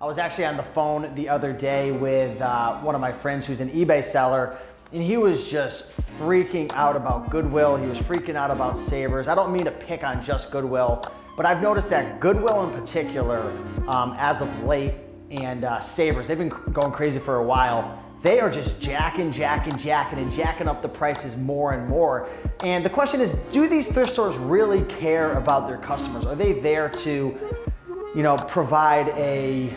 I was actually on the phone the other day with one of my friends who's an eBay seller, and he was just freaking out about Goodwill. He was freaking out about Savers. I don't mean to pick on just Goodwill, but I've noticed that Goodwill in particular, as of late, and Savers, they've been going crazy for a while. They are just jacking up the prices more and more. And the question is, do these thrift stores really care about their customers? Are they there to, provide a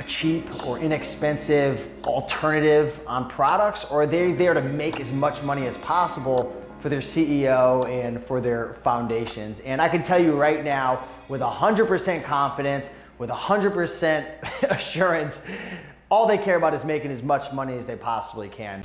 cheap or inexpensive alternative on products, or are they there to make as much money as possible for their CEO and for their foundations? And I can tell you right now, with 100% confidence, with 100% assurance, all they care about is making as much money as they possibly can.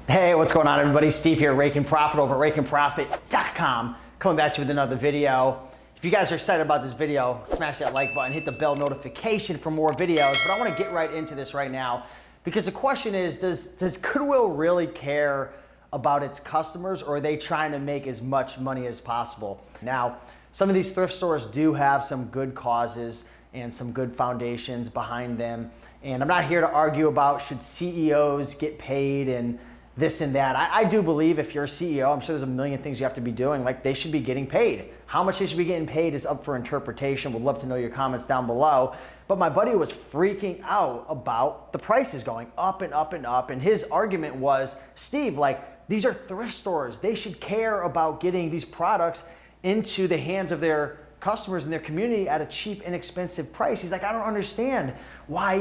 Hey, what's going on, everybody? Steve here, Raiken Profit over at RaikenProfit.com, coming back to you with another video. If you guys are excited about this video, smash that like button, hit the bell notification for more videos. But I want to get right into this right now, because the question is, does Goodwill really care about its customers, or are they trying to make as much money as possible? Now, some of these thrift stores do have some good causes and some good foundations behind them. And I'm not here to argue about should CEOs get paid and this and that. I do believe if you're a CEO, I'm sure there's a million things you have to be doing, like they should be getting paid. How much they should be getting paid is up for interpretation. Would love to know your comments down below. But my buddy was freaking out about the prices going up and up and up. And his argument was, Steve, like, these are thrift stores. They should care about getting these products into the hands of their customers in their community at a cheap, inexpensive price. He's like, I don't understand why,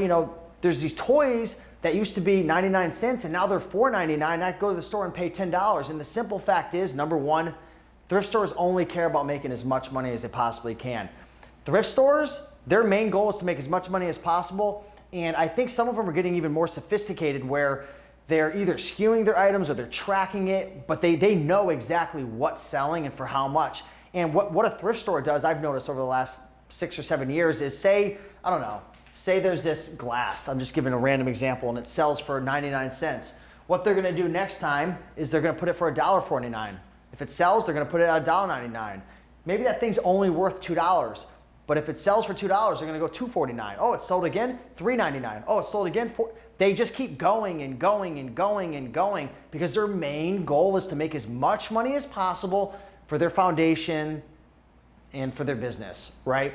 there's these toys that used to be 99 cents and now they're $4.99. I go to the store and pay $10. And the simple fact is, number one, thrift stores only care about making as much money as they possibly can. Thrift stores, their main goal is to make as much money as possible. And I think some of them are getting even more sophisticated, where they're either skewing their items or they're tracking it, but they know exactly what's selling and for how much. And what a thrift store does, I've noticed over the last 6 or 7 years, is say there's this glass, I'm just giving a random example, and it sells for 99 cents. What they're gonna do next time is they're gonna put it for $1.49. If it sells, they're gonna put it at $1.99. Maybe that thing's only worth $2, but if it sells for $2, they're gonna go $2.49. Oh, it sold again, $3.99. Oh, it sold again, they just keep going and going and going and going, because their main goal is to make as much money as possible for their foundation and for their business, right?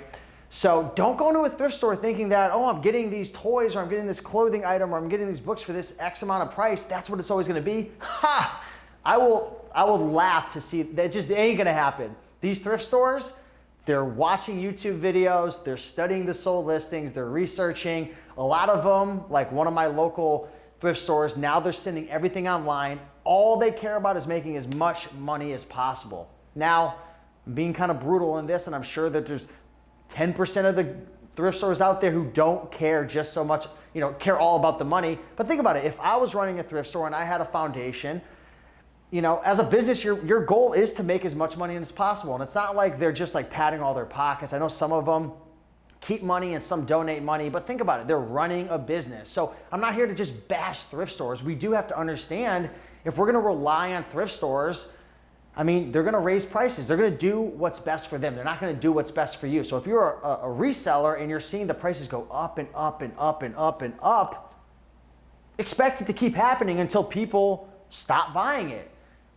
So don't go into a thrift store thinking that, oh, I'm getting these toys, or I'm getting this clothing item, or I'm getting these books for this X amount of price. That's what it's always gonna be. Ha! I will laugh to see that. Just ain't gonna happen. These thrift stores, they're watching YouTube videos, they're studying the sold listings, they're researching. A lot of them, like one of my local thrift stores, now they're sending everything online. All they care about is making as much money as possible. Now, I'm being kind of brutal in this, and I'm sure that there's 10% of the thrift stores out there who don't care just so much, care all about the money. But think about it. If I was running a thrift store and I had a foundation, as a business, your goal is to make as much money as possible. And it's not like they're just like padding all their pockets. I know some of them keep money and some donate money, but think about it. They're running a business. So I'm not here to just bash thrift stores. We do have to understand, if we're going to rely on thrift stores, they're going to raise prices. They're going to do what's best for them. They're not going to do what's best for you. So if you're a reseller and you're seeing the prices go up and up and up and up and up, expect it to keep happening until people stop buying it,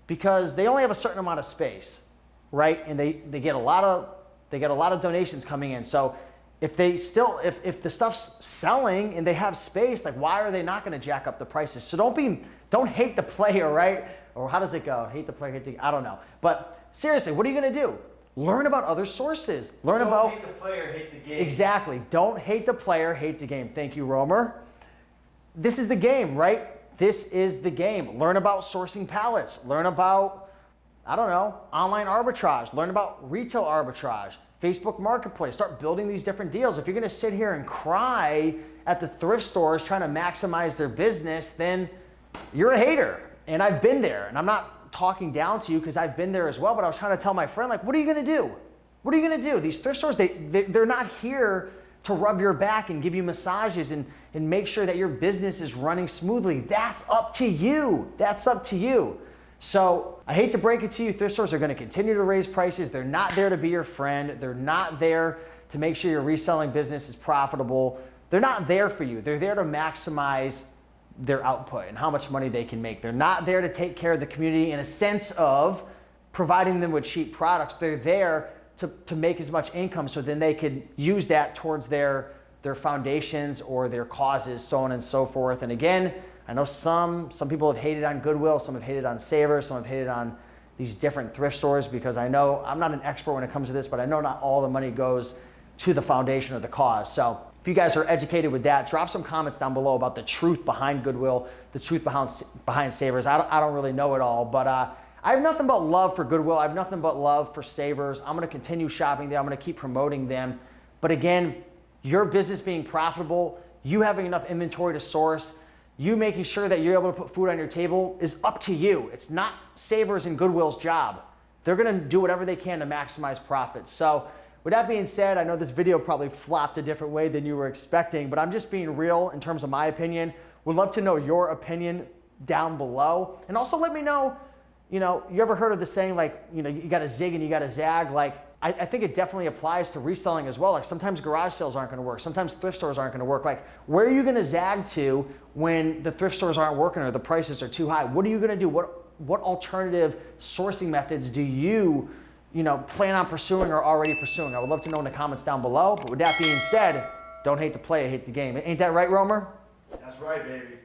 because they only have a certain amount of space, right? And they get a lot of donations coming in. So if the stuff's selling and they have space, like, why are they not going to jack up the prices? So don't hate the player, right? Or how does it go? Hate the player, I don't know. But seriously, what are you gonna do? Learn about other sources. Don't hate the player, hate the game. Exactly. Don't hate the player, hate the game. Thank you, Romer. This is the game, right? This is the game. Learn about sourcing pallets. Learn about, online arbitrage. Learn about retail arbitrage. Facebook Marketplace. Start building these different deals. If you're gonna sit here and cry at the thrift stores trying to maximize their business, then you're a hater. And I've been there, and I'm not not talking down to you because I've been there as well, but I was trying to tell my friend, like, what are you gonna do? What are you gonna do? These thrift stores, they're not here to rub your back and give you massages and make sure that your business is running smoothly. That's up to you. That's up to you. So I hate to break it to you, thrift stores are gonna continue to raise prices. They're not there to be your friend. They're not there to make sure your reselling business is profitable. They're not there for you. They're there to maximize their output and how much money they can make. They're not there to take care of the community in a sense of providing them with cheap products. They're there to make as much income so then they could use that towards their foundations or their causes, so on and so forth. And again, I know some people have hated on Goodwill, some have hated on Savers, some have hated on these different thrift stores because I know, I'm not an expert when it comes to this, but I know not all the money goes to the foundation or the cause. So if you guys are educated with that, drop some comments down below about the truth behind Goodwill, the truth behind Savers. I don't really know it all, but I have nothing but love for Goodwill. I have nothing but love for Savers. I'm gonna continue shopping there. I'm gonna keep promoting them. But again, your business being profitable, you having enough inventory to source, you making sure that you're able to put food on your table is up to you. It's not Savers and Goodwill's job. They're gonna do whatever they can to maximize profits. So with that being said, I know this video probably flopped a different way than you were expecting, but I'm just being real in terms of my opinion. Would love to know your opinion down below. And also let me know, you ever heard of the saying like, you gotta zig and you gotta zag? Like, I think it definitely applies to reselling as well. Like sometimes garage sales aren't gonna work. Sometimes thrift stores aren't gonna work. Like where are you gonna zag to when the thrift stores aren't working or the prices are too high? What are you gonna do? What alternative sourcing methods do you plan on pursuing or already pursuing? I would love to know in the comments down below. But with that being said, don't hate the play, hate the game. Ain't that right, Romer? That's right, baby.